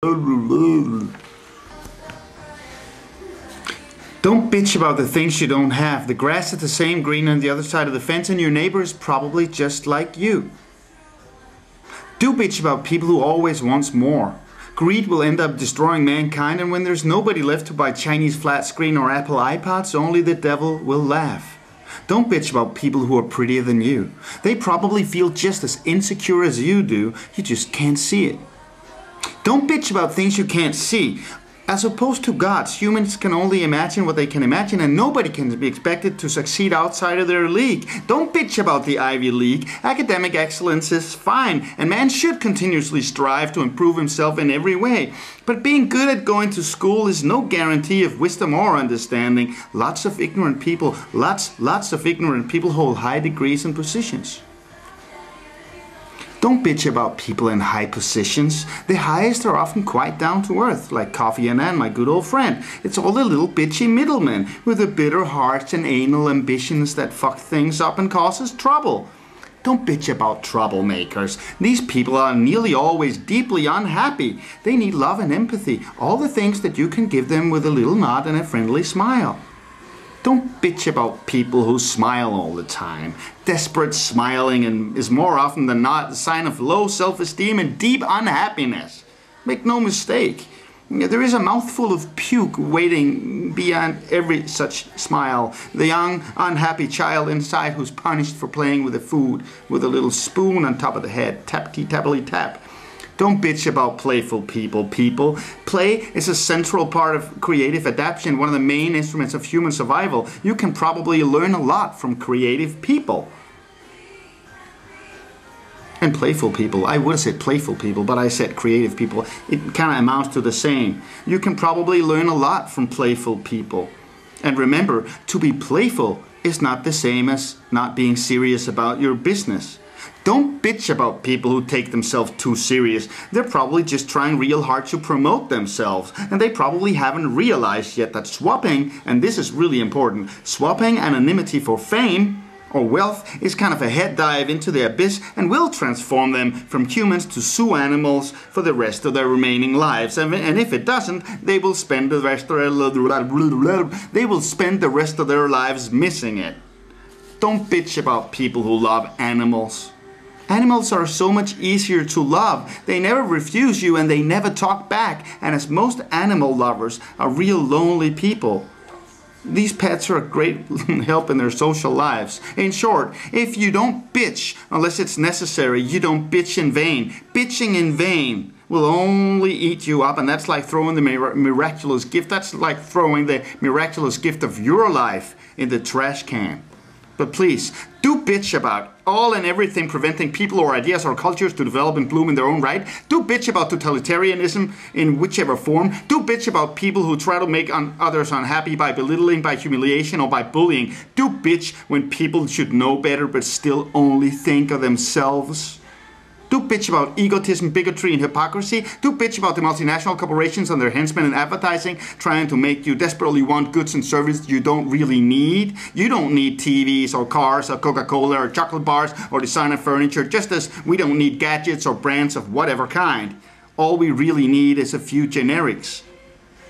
Don't bitch about the things you don't have. The grass is the same green on the other side of the fence, and your neighbor is probably just like you. Do bitch about people who always wants more. Greed will end up destroying mankind, and when there's nobody left to buy Chinese flat screen or Apple iPods, only the devil will laugh. Don't bitch about people who are prettier than you. They probably feel just as insecure as you do, you just can't see it. Don't bitch about things you can't see. As opposed to gods, humans can only imagine what they can imagine, and nobody can be expected to succeed outside of their league. Don't bitch about the Ivy League. Academic excellence is fine, and man should continuously strive to improve himself in every way. But being good at going to school is no guarantee of wisdom or understanding. Lots of ignorant people hold high degrees and positions. Don't bitch about people in high positions. The highest are often quite down to earth, like Kofi Annan, my good old friend. It's all the little bitchy middlemen with the bitter hearts and anal ambitions that fuck things up and causes trouble. Don't bitch about troublemakers. These people are nearly always deeply unhappy. They need love and empathy, all the things that you can give them with a little nod and a friendly smile. Don't bitch about people who smile all the time. Desperate smiling is more often than not a sign of low self-esteem and deep unhappiness. Make no mistake, there is a mouthful of puke waiting beyond every such smile. The young, unhappy child inside who's punished for playing with the food with a little spoon on top of the head. Tap-tee-tappily-tap. Don't bitch about playful people. Play is a central part of creative adaptation, one of the main instruments of human survival. You can probably learn a lot from creative people. And playful people. I would have said playful people, but I said creative people. It kind of amounts to the same. You can probably learn a lot from playful people. And remember, to be playful is not the same as not being serious about your business. Don't bitch about people who take themselves too serious. They're probably just trying real hard to promote themselves. And they probably haven't realized yet that swapping, and this is really important, swapping anonymity for fame or wealth is kind of a head dive into the abyss and will transform them from humans to zoo animals for the rest of their remaining lives. And if it doesn't, they will spend the rest of their lives missing it. Don't bitch about people who love animals. Animals are so much easier to love. They never refuse you and they never talk back. And as most animal lovers are real lonely people, these pets are a great help in their social lives. In short, if you don't bitch unless it's necessary, you don't bitch in vain. Bitching in vain will only eat you up, and that's like throwing the miraculous gift. That's like throwing the miraculous gift of your life in the trash can. But please, do bitch about all and everything preventing people or ideas or cultures to develop and bloom in their own right. Do bitch about totalitarianism in whichever form. Do bitch about people who try to make others unhappy by belittling, by humiliation, or by bullying. Do bitch when people should know better but still only think of themselves. Do bitch about egotism, bigotry, and hypocrisy. Do bitch about the multinational corporations and their henchmen in advertising trying to make you desperately want goods and services you don't really need. You don't need TVs or cars or Coca-Cola or chocolate bars or designer furniture, just as we don't need gadgets or brands of whatever kind. All we really need is a few generics.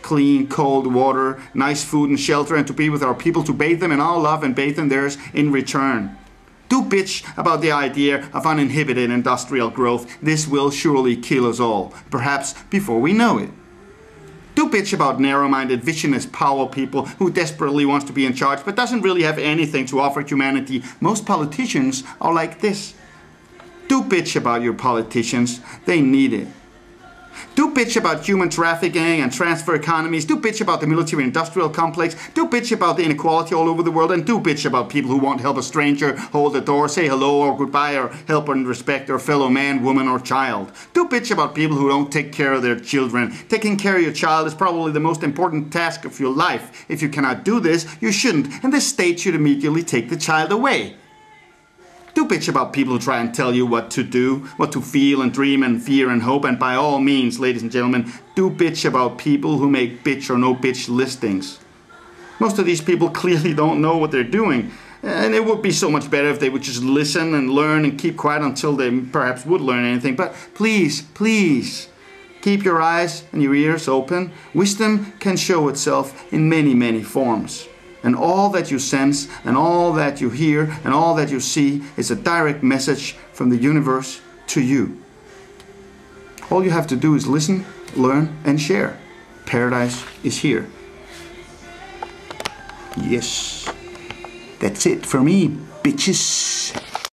Clean, cold water, nice food and shelter, and to be with our people, to bathe them in our love and bathe in theirs in return. Do bitch about the idea of uninhibited industrial growth. This will surely kill us all, perhaps before we know it. Do bitch about narrow-minded, visionless power people who desperately wants to be in charge but doesn't really have anything to offer humanity. Most politicians are like this. Do bitch about your politicians. They need it. Do bitch about human trafficking and transfer economies. Do bitch about the military-industrial complex. Do bitch about the inequality all over the world. And do bitch about people who won't help a stranger hold the door, say hello or goodbye, or help and respect their fellow man, woman, or child. Do bitch about people who don't take care of their children. Taking care of your child is probably the most important task of your life. If you cannot do this, you shouldn't, and the state should immediately take the child away. Do bitch about people who try and tell you what to do, what to feel and dream and fear and hope. And by all means, ladies and gentlemen, do bitch about people who make bitch or no bitch listings. Most of these people clearly don't know what they're doing. And it would be so much better if they would just listen and learn and keep quiet until they perhaps would learn anything. But please, please, Keep your eyes and your ears open. Wisdom can show itself in many, many forms. And all that you sense, and all that you hear, and all that you see is a direct message from the universe to you. All you have to do is listen, learn, and share. Paradise is here. Yes. That's it for me, bitches.